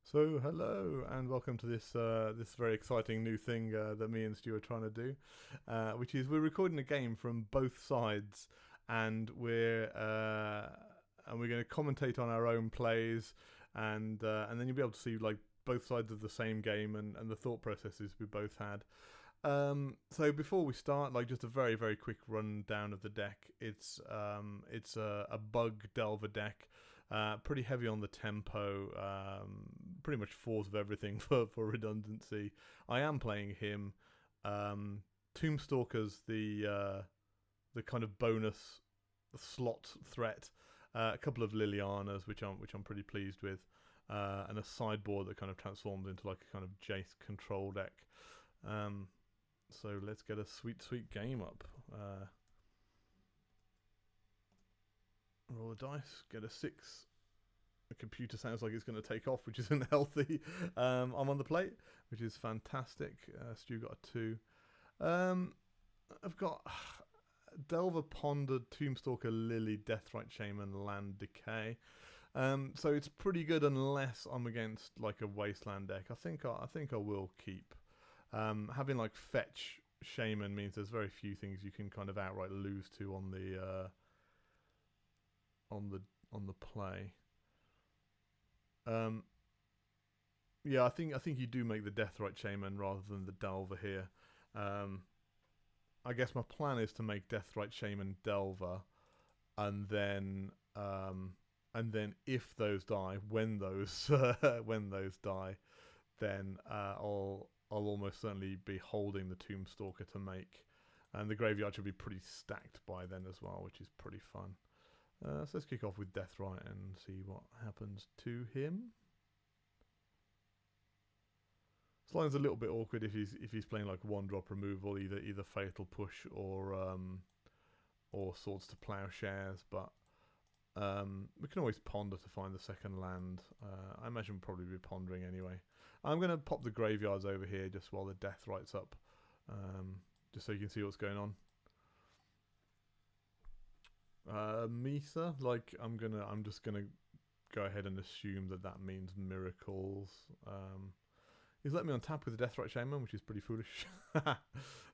So hello and welcome to this very exciting new thing that me and Stu are trying to do, which is we're recording a game from both sides, and we're going to commentate on our own plays, and then you'll be able to see like both sides of the same game and the thought processes we both had. So before we start, like just a very quick rundown of the deck. It's a bug delver deck, pretty heavy on the tempo, pretty much fours of everything for redundancy. I am playing him. Tombstalker's the kind of bonus slot threat. A couple of Lilianas, which I'm pretty pleased with, and a sideboard that kind of transforms into like a kind of Jace control deck. So let's get a sweet game up. Roll a dice, get a 6. The computer sounds like it's going to take off, which isn't healthy. I'm on the plate, which is fantastic. Stu got a 2. I've got Delver, Pondered, Tombstalker, Lily, Deathrite Shaman, Land, Decay. So it's pretty good unless I'm against like a Wasteland deck. I think I will keep. Having like Fetch Shaman means there's very few things you can kind of outright lose to on the play. Yeah, I think you do make the Deathrite Shaman rather than the Delver here. I guess my plan is to make Deathrite Shaman Delver, and then if those die, when those when those die, then I'll almost certainly be holding the Tombstalker to make, and the graveyard should be pretty stacked by then as well, which is pretty fun. So let's kick off with Deathrite and see what happens to him. This line's a little bit awkward if he's playing like 1-drop removal, either Fatal Push or Swords to Plowshares, but we can always ponder to find the second land. I imagine we'll probably be pondering anyway. I'm going to pop the graveyards over here just while the Deathrite's up, just so you can see what's going on. Misa, like I'm just gonna go ahead and assume that means miracles. He's let me on tap with the Deathrite Shaman, which is pretty foolish.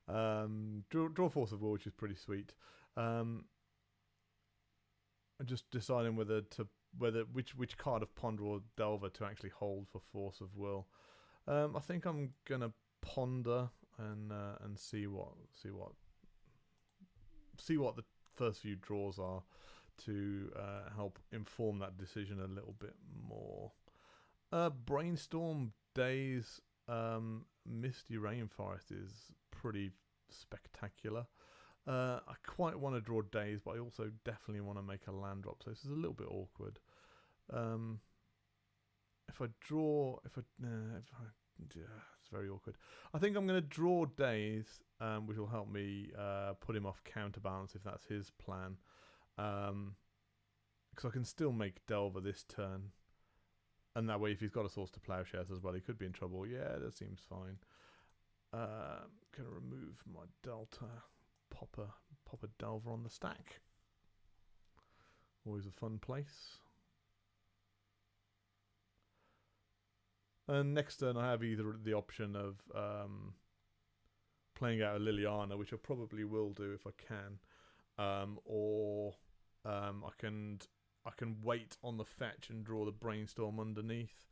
Draw Force of Will, which is pretty sweet. I'm just deciding which card of Ponder or Delver to actually hold for Force of Will. I think I'm gonna ponder and see what the first few draws are to help inform that decision a little bit more. Brainstorm, Days, Misty Rainforest is pretty spectacular. I quite want to draw Days, but I also definitely want to make a land drop, so this is a little bit awkward. It's very awkward. I think I'm going to draw Days, which will help me put him off counterbalance if that's his plan. Because I can still make Delver this turn, and that way if he's got a Source to Plowshares as well, he could be in trouble. Yeah, that seems fine. Gonna remove my Delta, pop a Delver on the stack. Always a fun place. And next turn I have either the option of playing out a Liliana, which I probably will do if I can, or I can wait on the fetch and draw the Brainstorm underneath,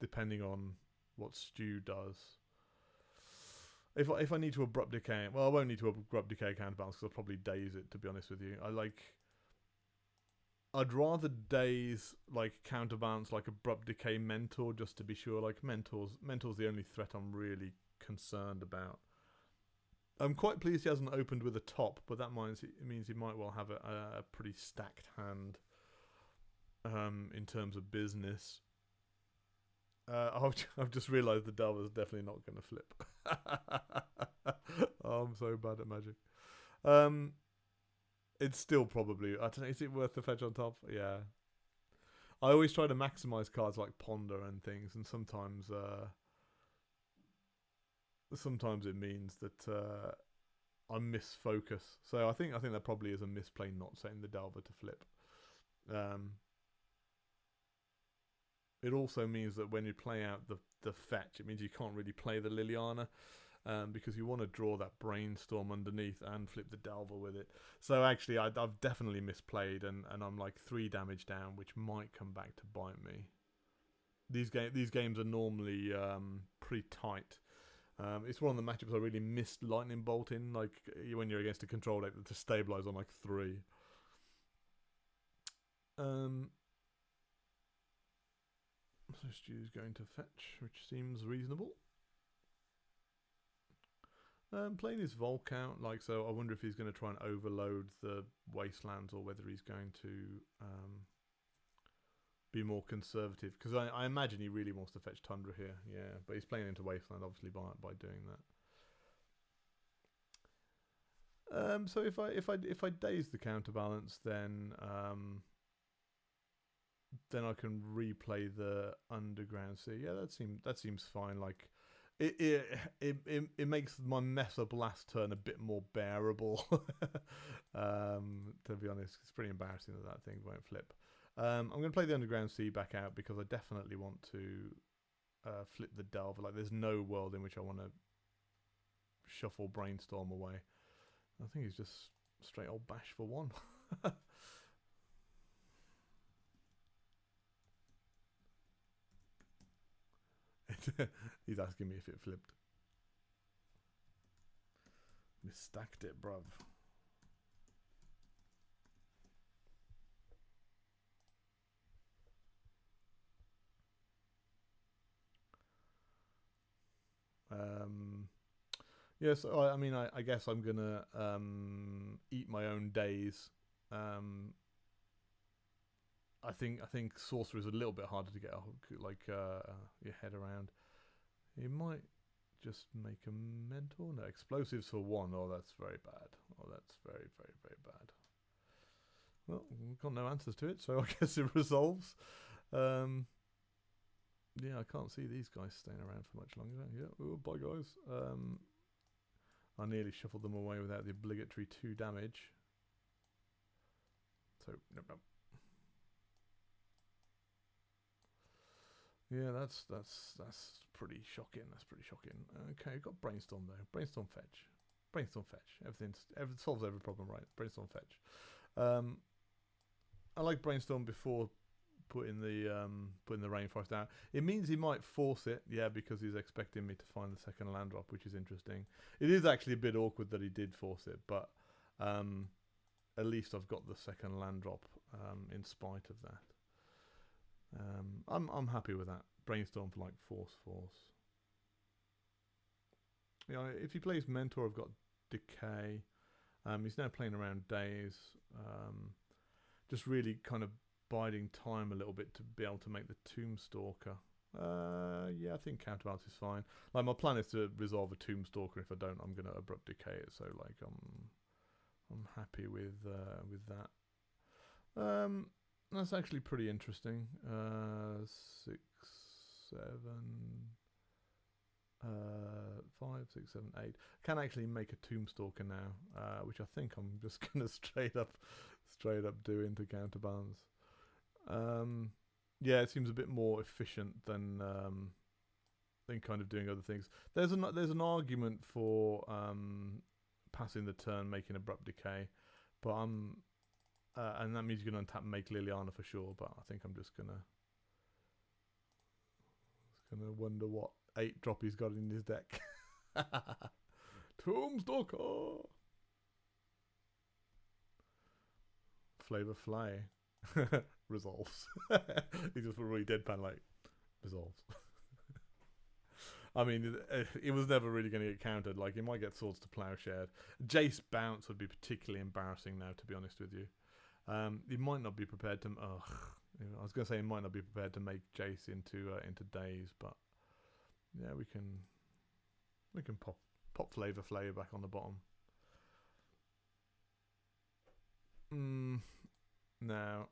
depending on what Stu does. If I need to Abrupt Decay, well, I won't need to Abrupt Decay counterbalance because I'll probably daze it, to be honest with you. I'd rather daze like counterbalance like Abrupt Decay Mentor just to be sure. Like Mentor's the only threat I'm really concerned about. I'm quite pleased he hasn't opened with a top, but that means he might well have a pretty stacked hand in terms of business. I've just realised the Delver's definitely not going to flip. Oh, I'm so bad at Magic. It's still probably, I don't know, is it worth the fetch on top? Yeah. I always try to maximise cards like Ponder and things, and sometimes it means that I misfocus. So I think that probably is a misplay not setting the Delver to flip. It also means that when you play out the fetch, it means you can't really play the Liliana. Because you want to draw that brainstorm underneath and flip the Delver with it. So actually, I've definitely misplayed, and I'm like 3 damage down, which might come back to bite me. These games are normally pretty tight. It's one of the matchups I really missed Lightning Bolt in, like when you're against a control deck to stabilize on like 3. So Stu's going to fetch, which seems reasonable. Playing his Volcount, like, so I wonder if he's going to try and overload the Wastelands or whether he's going to be more conservative. Because I imagine he really wants to fetch Tundra here, yeah. But he's playing into Wasteland, obviously, by doing that. So if I daze the counterbalance, then I can replay the Underground Sea. Yeah, that seems fine. Like, it makes my mess up last turn a bit more bearable. To be honest, it's pretty embarrassing that thing won't flip. I'm going to play the Underground Sea back out because I definitely want to flip the Delver. Like, there's no world in which I want to shuffle Brainstorm away. I think he's just straight old bash for 1. He's asking me if it flipped. Misstacked it, bruv. Yeah, so I mean, I guess I'm gonna eat my own days. I think Sorcerer is a little bit harder to get your head around. You might just make a Mentor. No, Explosives for 1. Oh, that's very bad. Oh, that's very, very, very bad. Well, we've got no answers to it, so I guess it resolves. Yeah, I can't see these guys staying around for much longer. Yeah, oh, bye guys. I nearly shuffled them away without the obligatory 2 damage. So, nope. Yeah, that's pretty shocking. That's pretty shocking. Okay, got Brainstorm though. Brainstorm fetch. Brainstorm fetch. Everything solves every problem, right? Brainstorm fetch. I like Brainstorm before putting the Rainforest out. It means he might force it, yeah, because he's expecting me to find the second land drop, which is interesting. It is actually a bit awkward that he did force it, but at least I've got the second land drop in spite of that. I'm happy with that. Brainstorm for like force. You know, if he plays Mentor, I've got Decay. He's now playing around days. Just really kind of biding time a little bit to be able to make the Tombstalker. Yeah, I think Counterbalance is fine. Like, my plan is to resolve a Tombstalker. If I don't, I'm gonna Abrupt Decay it. So like, I'm happy with that. That's actually pretty interesting. 6, 7, 5, 6, 7, 8. Can actually make a Tombstalker now, which I think I'm just gonna straight up do into Counterbalance. Yeah, it seems a bit more efficient than kind of doing other things. There's an argument for passing the turn, making Abrupt Decay, but and that means you're gonna untap make Liliana for sure. But I think I'm just gonna wonder what 8 drop he's got in his deck. Tombstalker, Flavor Flay. Resolves. He just put really deadpan, like, resolves. I mean, it was never really going to get countered. Like, he might get Swords to Plowshare. Jace Bounce would be particularly embarrassing now, to be honest with you. He might not be prepared to. I was going to say he might not be prepared to make Jace into days, but yeah, we can pop Flavor Flay back on the bottom. Now,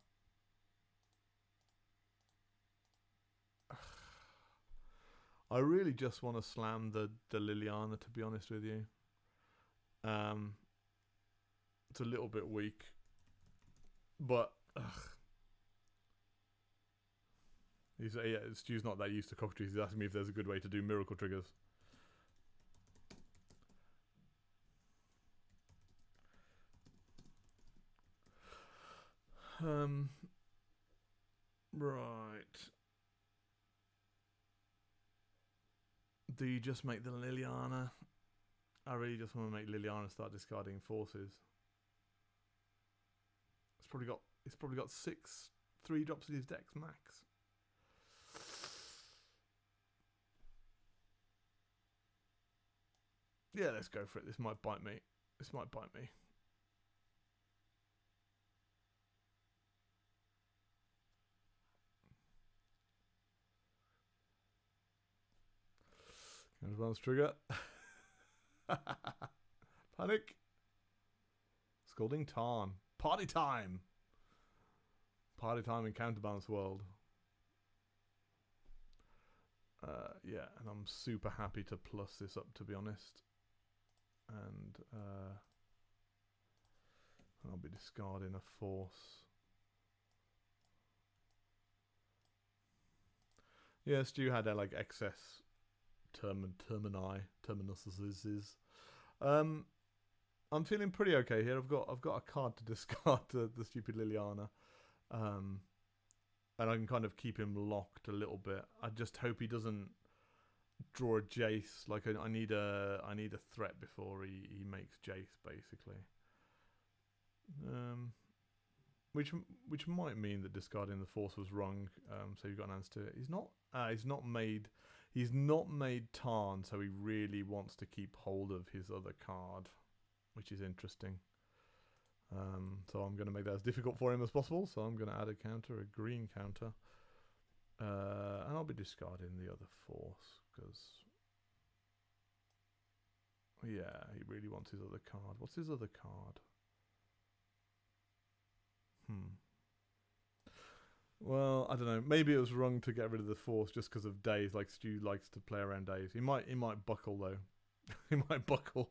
I really just want to slam the Liliana, to be honest with you. It's a little bit weak, but Stu's not that used to cockatrices. He's asking me if there's a good way to do miracle triggers. Right. Do you just make the Liliana? I really just want to make Liliana start discarding forces. It's probably got 6 3-drops in his decks max. Yeah, let's go for it. This might bite me. Advanced trigger. Panic. Scalding Tarn. Party time. Party time in Counterbalance World. Yeah, and I'm super happy to plus this up, to be honest. And I'll be discarding a force. Yeah, Stu had like excess terminuses. I'm feeling pretty okay here. I've got a card to discard the stupid Liliana. And I can kind of keep him locked a little bit. I just hope he doesn't draw a Jace. Like I need a threat before he makes Jace, basically. Which might mean that discarding the force was wrong. So you've got an answer to it. He's not made Tarn, so he really wants to keep hold of his other card, which is interesting. So I'm going to make that as difficult for him as possible. So I'm going to add a counter, a green counter. And I'll be discarding the other force because, yeah, he really wants his other card. What's his other card? Well, I don't know. Maybe it was wrong to get rid of the force just because of days. Like Stu likes to play around days. He might buckle though. He might buckle.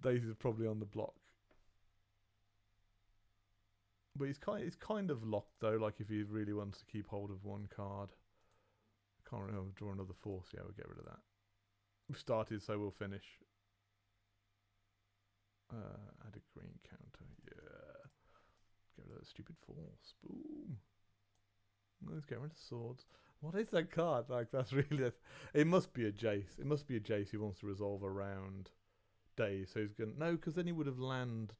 Days is probably on the block. But he's kind of locked though. Like if he really wants to keep hold of one card, can't remember. Draw another force. Yeah, we'll get rid of that. We've started, so we'll finish. Add a green counter. Yeah. Get rid of that stupid force. Boom. Let's get rid of swords. What is that card? Like that's really. It must be a Jace. It must be a Jace who wants to resolve around days. So he's gonna because then he would have land.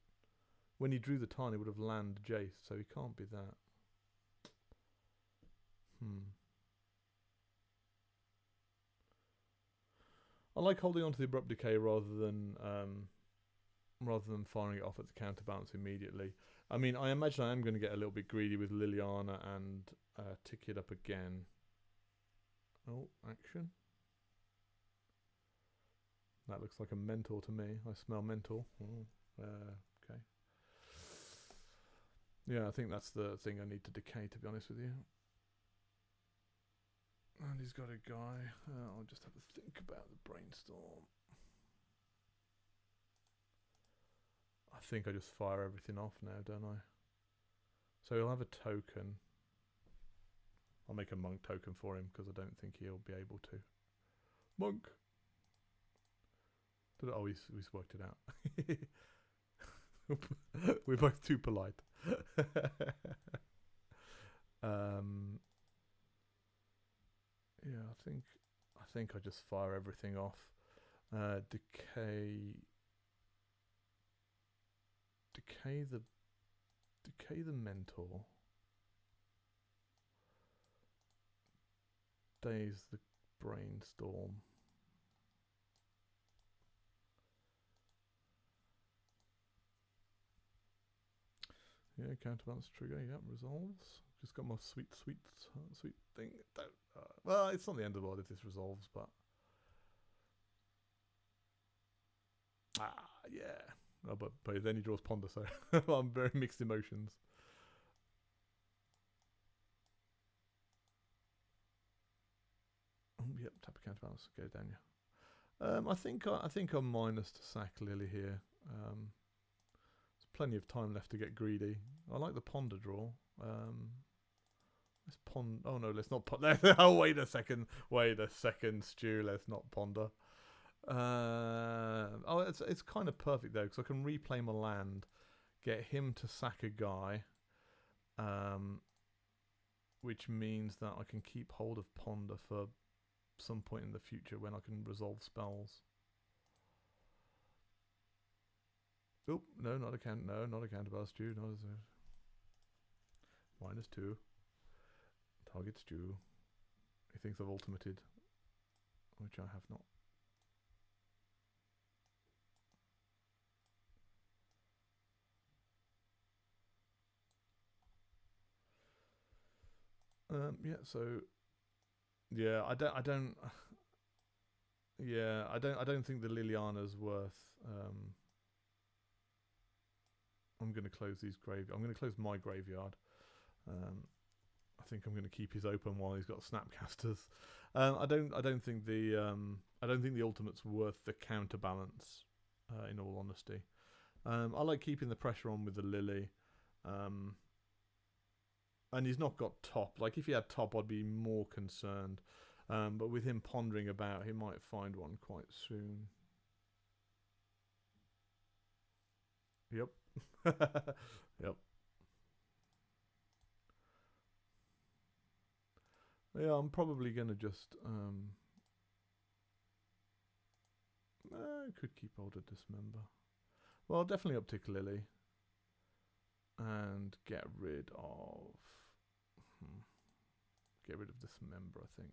When he drew the Tarn, he would have land Jace. So he can't be that. I like holding on to the abrupt decay rather than firing it off at the counterbalance immediately. I mean, I imagine I am going to get a little bit greedy with Liliana and tick it up again. Oh, action. That looks like a mentor to me. I smell mentor. Okay. Yeah, I think that's the thing I need to decay, to be honest with you. And he's got a guy. I'll just have a think about the brainstorm. I think I just fire everything off now, don't I? So he'll have a token. I'll make a monk token for him because I don't think he'll be able to. Monk! Oh, he's worked it out. We're both too polite. Yeah, I think I just fire everything off. Decay the mentor. Daze the brainstorm. Yeah, counterbalance trigger. Yeah, resolves. Just got my sweet thing. Well, it's not the end of the world if this resolves, but yeah. Oh, but then he draws Ponder, so I'm very mixed emotions. Oh, yep, tap a counterbalance. Go down, yeah. I think I'm minus to sack Lily here. There's plenty of time left to get greedy. I like the Ponder draw. Let's ponder. Oh no, let's not ponder. Oh, wait a second, Stu. Let's not ponder. Oh, it's kind of perfect though, because I can replay my land, get him to sack a guy, which means that I can keep hold of ponder for some point in the future when I can resolve spells. Oh, no, not a counterbalance, Stu. Not as -2. Target Stu. He thinks I've ultimated, which I have not. Yeah, so yeah, I don't think the Liliana's worth. I'm going to close these I'm going to close my graveyard. I think I'm going to keep his open while he's got snapcasters. I don't think the ultimate's worth the counterbalance. In all honesty, I like keeping the pressure on with the Lily. And he's not got top. Like, if he had top, I'd be more concerned. But with him pondering about, he might find one quite soon. Yep. Yep. Yeah, I'm probably going to just... I could keep hold of Dismember. Well, definitely uptick Lily. And get rid of... Get rid of Dismember, I think.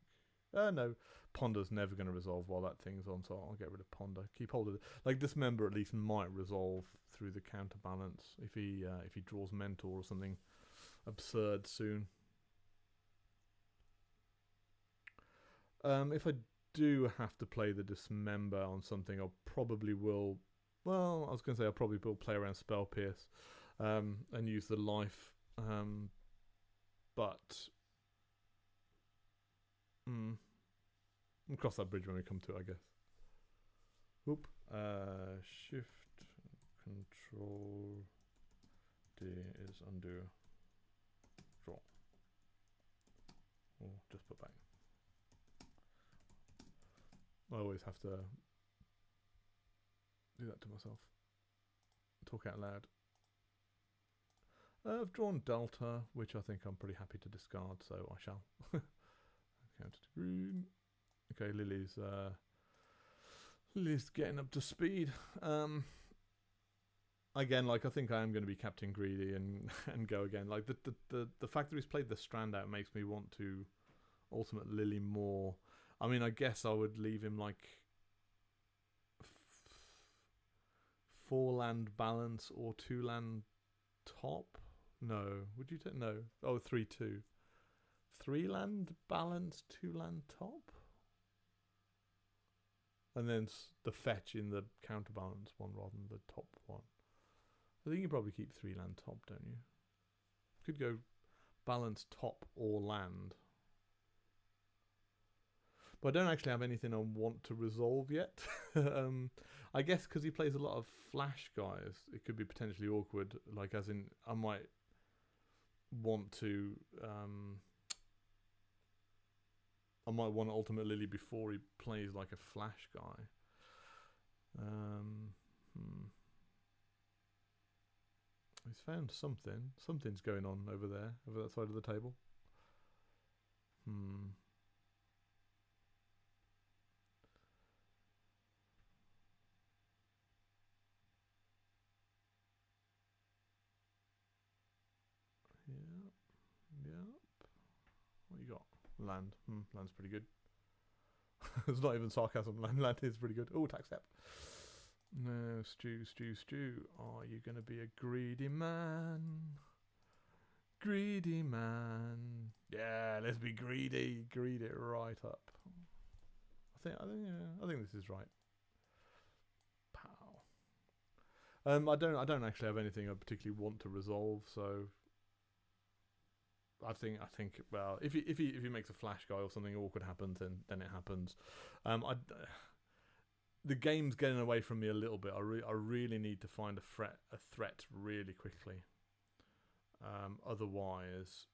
No, Ponder's never going to resolve while that thing's on, so I'll get rid of Ponder. Keep hold of it. Like, Dismember at least might resolve through the counterbalance if he draws Mentor or something absurd soon. If I do have to play the Dismember on something, I probably will. Well, I was going to say I probably will play around Spell Pierce and use the life, but. We'll cross that bridge when we come to it, I guess. Oop. Shift Control D is undo. Draw. Or just put back. I always have to do that to myself. Talk out loud. I've drawn Delta, which I think I'm pretty happy to discard, so I shall. Counter to green. Okay, Lily's getting up to speed. Again, like, I think I am going to be Captain Greedy and go again. Like, the fact that he's played the Strand out makes me want to ultimate Lily more. I mean, I guess I would leave him like 4-land balance or 2-land top. No, would you take no? Oh, 3-2. 3-land balance, 2-land top, and then the fetch in the counterbalance one rather than the top one. I think you probably keep 3-land top, don't you? Could go balance top or land. But I don't actually have anything I want to resolve yet. I guess because he plays a lot of flash guys, it could be potentially awkward. Like, as in, I might want to... I might want to Ultimate Lily before he plays like a flash guy. He's found something. Something's going on over there, over that side of the table. Yep. What you got? Land. Land's pretty good. It's not even sarcasm. Land is pretty good. Oh, attack step. No, Stew. Are you going to be a greedy man? Greedy man. Yeah, let's be greedy. Greed it right up. I think this is right. Pow. I don't actually have anything I particularly want to resolve, so I think well, if he makes a flash guy or something awkward happens, then it happens. The game's getting away from me a little bit. I really need to find a threat really quickly. Otherwise,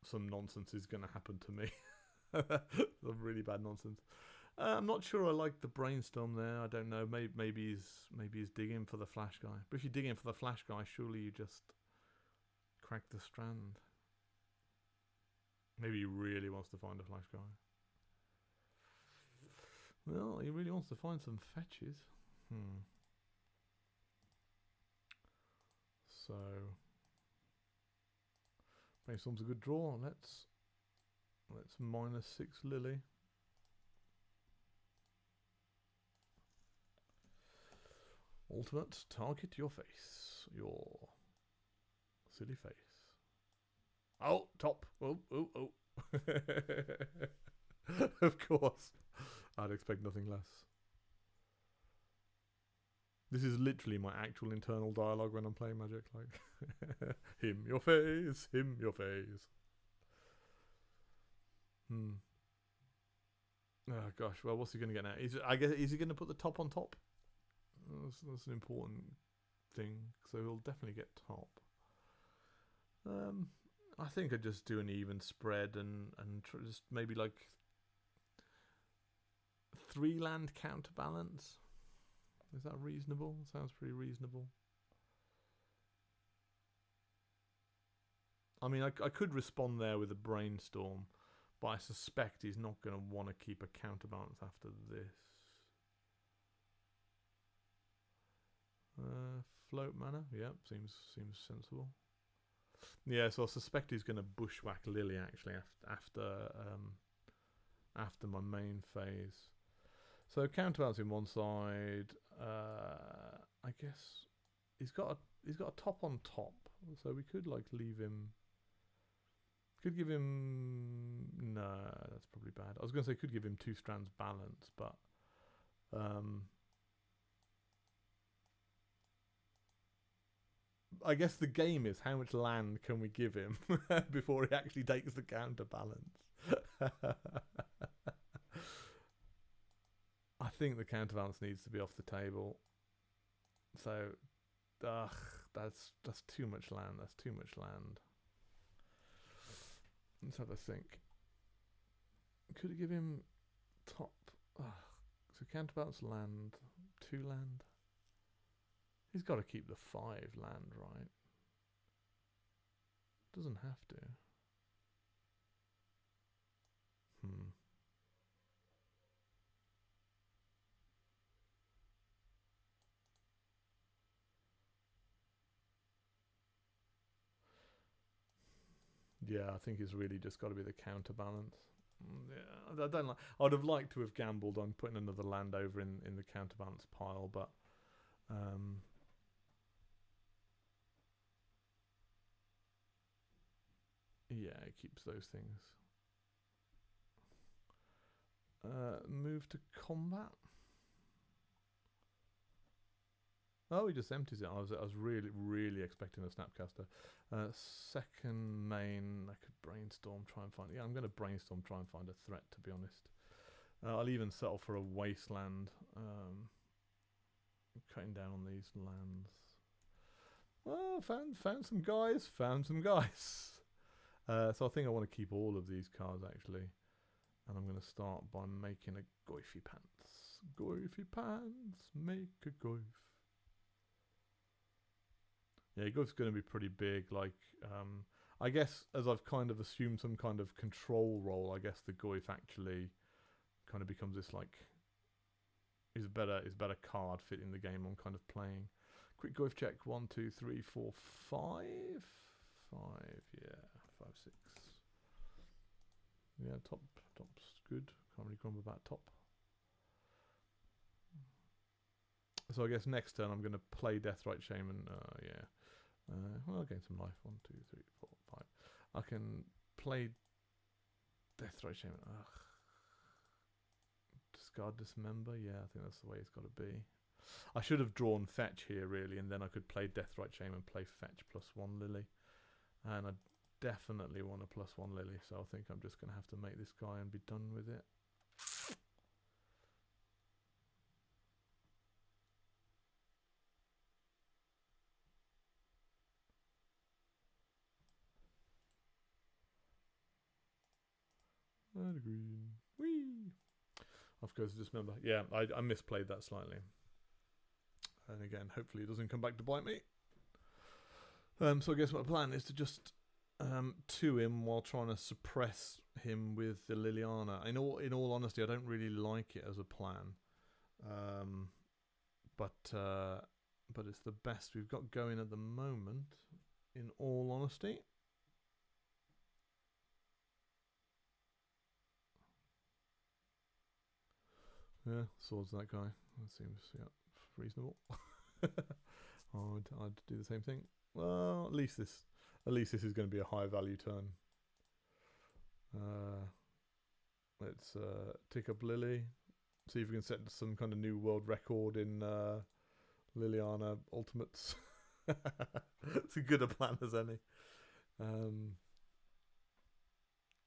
some nonsense is going to happen to me. Some really bad nonsense. I'm not sure I like the brainstorm there. I don't know. Maybe he's digging for the flash guy. But if you dig in for the flash guy, surely you just crack the strand. Maybe he really wants to find a flash guy. Well, he really wants to find some fetches. So brainstorm's a good draw. Let's -6 Lily. Ultimate, target your face. Your silly face. Oh, top. Oh. Of course. I'd expect nothing less. This is literally my actual internal dialogue when I'm playing Magic. Like, him your face, him your face. Oh gosh. Well, what's he going to get now? Is he going to put the top on top? That's an important thing. So he'll definitely get top. I think I'd just do an even spread and just maybe like 3 land counterbalance. Is that reasonable? Sounds pretty reasonable. I mean, I could respond there with a brainstorm, but I suspect he's not going to want to keep a counterbalance after this. Float mana, yep, seems sensible. Yeah, so I suspect he's going to bushwhack Lily actually after my main phase. So counterbalancing one side, I guess he's got a top on top, so we could like leave him. Could give him no, that's probably bad. I was going to say could give him 2 strands balance, but I guess the game is how much land can we give him before he actually takes the counterbalance. I think the counterbalance needs to be off the table. So, that's too much land. That's too much land. Let's have a think. Could I give him top? So counterbalance land, 2 land. He's got to keep the 5 land, right? Doesn't have to. Yeah, I think it's really just got to be the counterbalance. Yeah, I don't like. I'd have liked to have gambled on putting another land over in the counterbalance pile, but yeah, it keeps those things. Move to combat. Oh, he just empties it. I was really expecting a Snapcaster. Second main, I could brainstorm, try and find. Yeah, I'm going to brainstorm, try and find a threat. To be honest, I'll even settle for a wasteland. Cutting down on these lands. Well, found some guys. Found some guys. So I think I want to keep all of these cards actually, and I'm going to start by making a Goify Pants. Goify Pants, make a Goif. Yeah, Goif's going to be pretty big. Like, I guess as I've kind of assumed some kind of control role, I guess the Goif actually kind of becomes this like is better card fitting the game I'm kind of playing. Quick Goif check. 1, 2, 3, 4, 5. 5, yeah, 5, 6. Yeah, top's good. Can't really grumble about top. So I guess next turn I'm going to play Deathrite Shaman. Yeah. Well, I'll gain some life. 1, 2, 3, 4, 5. I can play Deathrite Shaman. Discard Dismember. Yeah, I think that's the way it's got to be. I should have drawn Fetch here, really, and then I could play Deathrite Shaman and play Fetch +1 Lily. And I definitely want a +1 Lily, so I think I'm just going to have to make this guy and be done with it. And a green. Whee! Of course, dismember. Yeah, I misplayed that slightly. And again, hopefully it doesn't come back to bite me. So I guess my plan is to just 2 him while trying to suppress him with the Liliana. In all honesty, I don't really like it as a plan. But it's the best we've got going at the moment, in all honesty. Yeah, swords that guy. That seems, yeah, reasonable. I'd do the same thing. Well, at least this is going to be a high value turn. Let's tick up Lily. See if we can set some kind of new world record in Liliana Ultimates. It's a good a plan as any.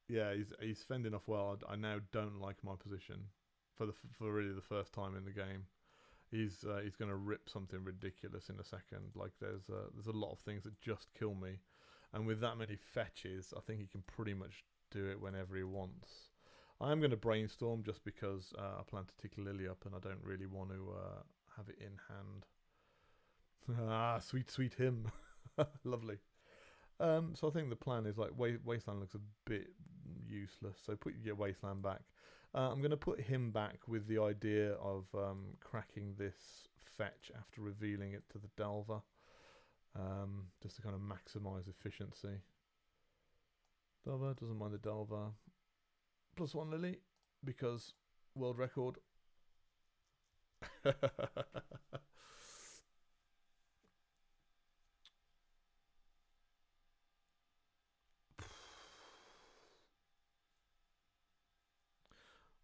Yeah, he's fending off well. I now don't like my position for really the first time in the game. He's going to rip something ridiculous in a second. Like there's a lot of things that just kill me, and with that many fetches, I think he can pretty much do it whenever he wants. I am going to brainstorm just because I plan to tick Lily up, and I don't really want to have it in hand. Ah, sweet him, lovely. So I think the plan is like Wasteland looks a bit useless, so put your Wasteland back. I'm going to put him back with the idea of cracking this fetch after revealing it to the Delver, just to kind of maximise efficiency. Delver doesn't mind the Delver. +1 Lily, because world record.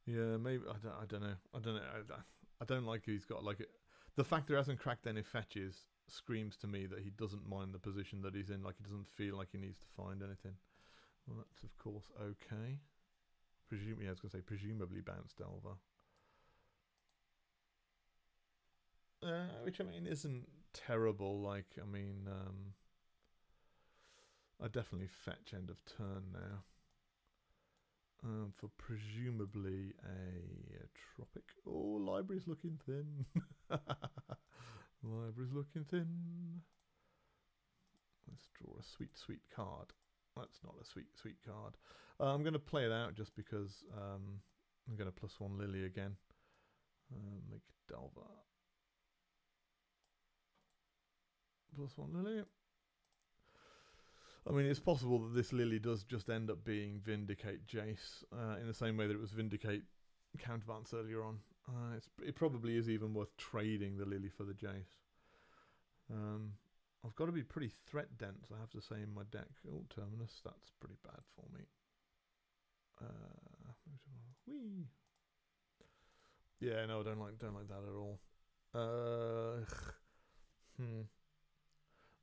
Yeah, maybe I don't know. I don't like he's got like it. The fact that he hasn't cracked any fetches screams to me that he doesn't mind the position that he's in. Like he doesn't feel like he needs to find anything. Well, that's of course okay. I was going to say presumably bounce Delver. Which I mean isn't terrible. Like I mean, I definitely fetch end of turn now. For presumably a tropic. Oh, library's looking thin. Library's looking thin. Let's draw a sweet card. That's not a sweet card. I'm going to play it out just because I'm going to +1 Lily again. Make Delver. +1 Lily. I mean, it's possible that this Lily does just end up being Vindicate Jace, in the same way that it was Vindicate Counterbalance earlier on. It probably is even worth trading the Lily for the Jace. I've got to be pretty threat dense, I have to say, in my deck. Oh, Terminus, that's pretty bad for me. Whee! Yeah, no, I don't like that at all.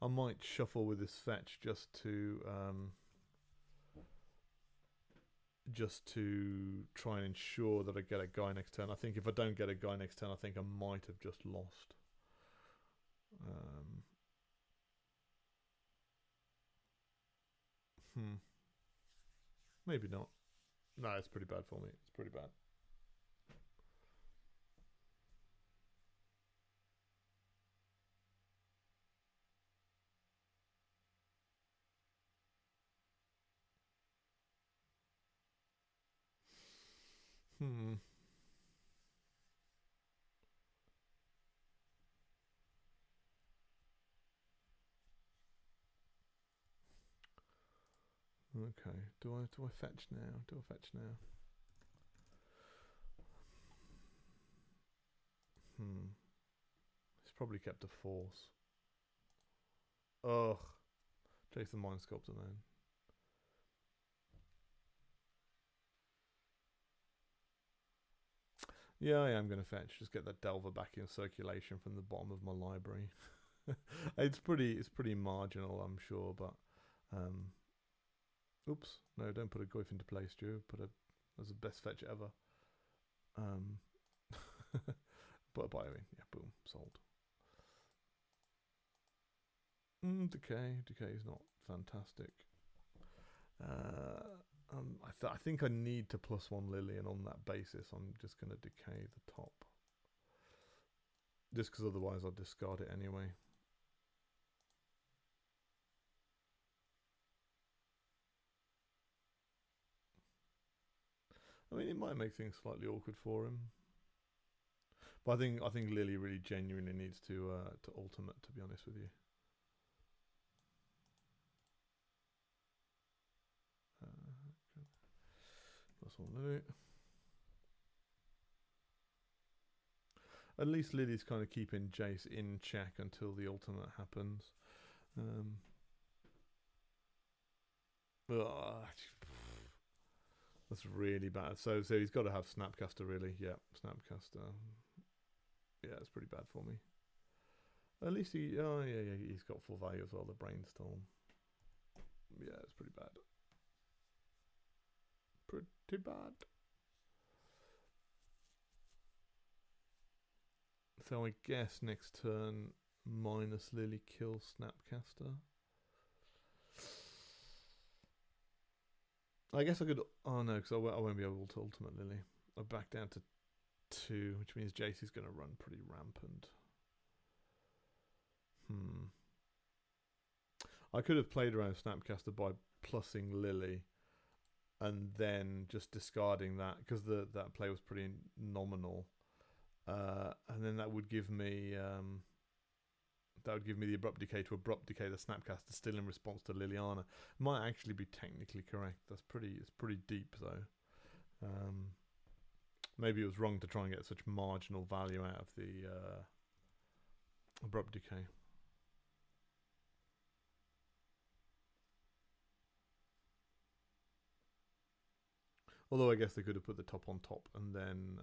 I might shuffle with this fetch just to try and ensure that I get a guy next turn. I think if I don't get a guy next turn, I think I might have just lost. Maybe not. No, it's pretty bad for me. It's pretty bad. Okay. Do I fetch now? Do I fetch now? He's probably kept a force. Ugh. Chase the Mind Sculptor then. Yeah, I am going to fetch. Just get that Delver back in circulation from the bottom of my library. It's pretty marginal, I'm sure, but oops, no, don't put a Goyf into play, Stu. That's the best fetch ever. But by the way, yeah, boom, sold. Decay is not fantastic. I think I need to +1 Lily, and on that basis, I'm just going to decay the top. Just because otherwise I'll discard it anyway. I mean, it might make things slightly awkward for him. But I think Lily really genuinely needs to ultimate, to be honest with you. +1 Lily. At least Lily's kind of keeping Jace in check until the ultimate happens. That's really bad. So he's got to have Snapcaster, really. Yeah, Snapcaster. Yeah, it's pretty bad for me. At least he's got full value as well, the Brainstorm. Yeah, it's pretty bad. Pretty bad. So I guess next turn, -Lily kills Snapcaster. I guess I could... Oh no, because I won't be able to ultimate Lily. I'm back down to 2, which means Jace is going to run pretty rampant. I could have played around Snapcaster by plussing Lily and then just discarding that, because that play was pretty nominal. And then that would give me the abrupt decay to abrupt decay the Snapcaster, still in response to Liliana. Might actually be technically correct. It's pretty deep though. Maybe it was wrong to try and get such marginal value out of the abrupt decay. Although I guess they could have put the top on top and then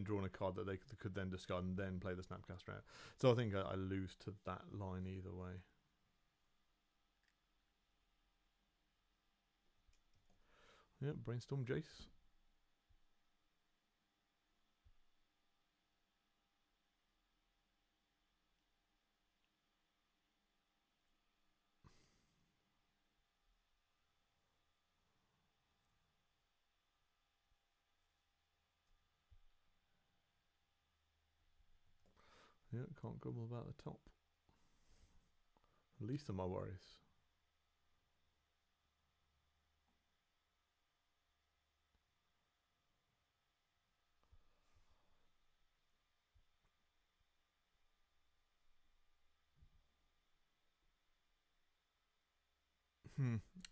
drawn a card that they could then discard and then play the Snapcaster out. So I think I lose to that line either way. Yeah, Brainstorm Jace. Yeah, can't grumble about the top. Least of my worries.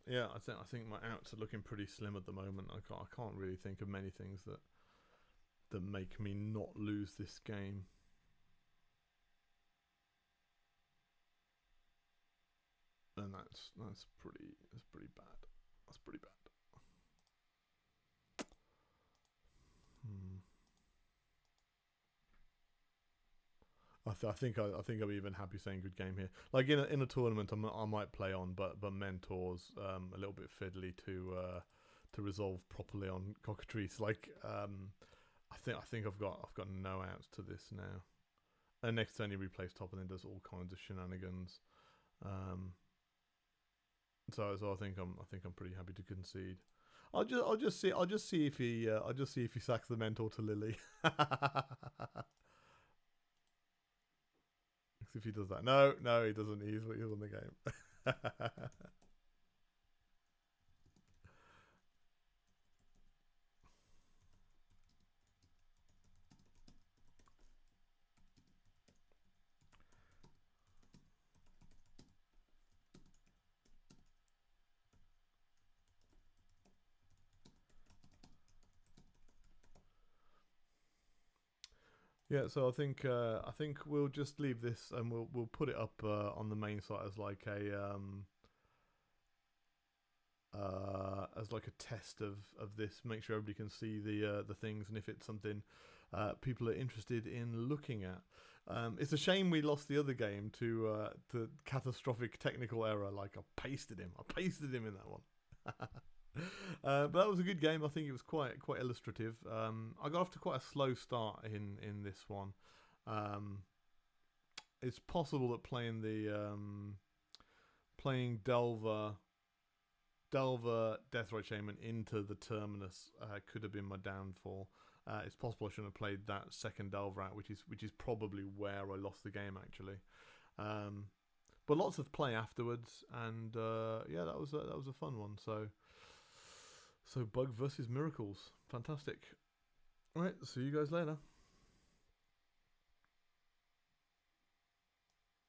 Yeah, I think my outs are looking pretty slim at the moment. I can't really think of many things that make me not lose this game. And that's pretty bad. That's pretty bad. I think I'm even happy saying good game here. Like in a tournament, I might play on, but Mentor's a little bit fiddly to resolve properly on cockatrice. Like I think I've got no outs to this now. And next turn he replays top and then does all kinds of shenanigans. So I think I'm pretty happy to concede. I'll just see if he sacks the Mentor to Lily. If he does that. No, he doesn't. He's on the game. Yeah, so I think we'll just leave this and we'll put it up on the main site as like a test of this. Make sure everybody can see the things, and if it's something people are interested in looking at. It's a shame we lost the other game to catastrophic technical error. Like I pasted him in that one. But that was a good game. I think it was quite illustrative. I got off to quite a slow start in this one. It's possible that playing playing Delver, Deathrite Shaman into the Terminus could have been my downfall. It's possible I shouldn't have played that second Delver out, which is probably where I lost the game actually. But lots of play afterwards, and yeah, that was a fun one. So Bug versus Miracles, fantastic. All right, see you guys later.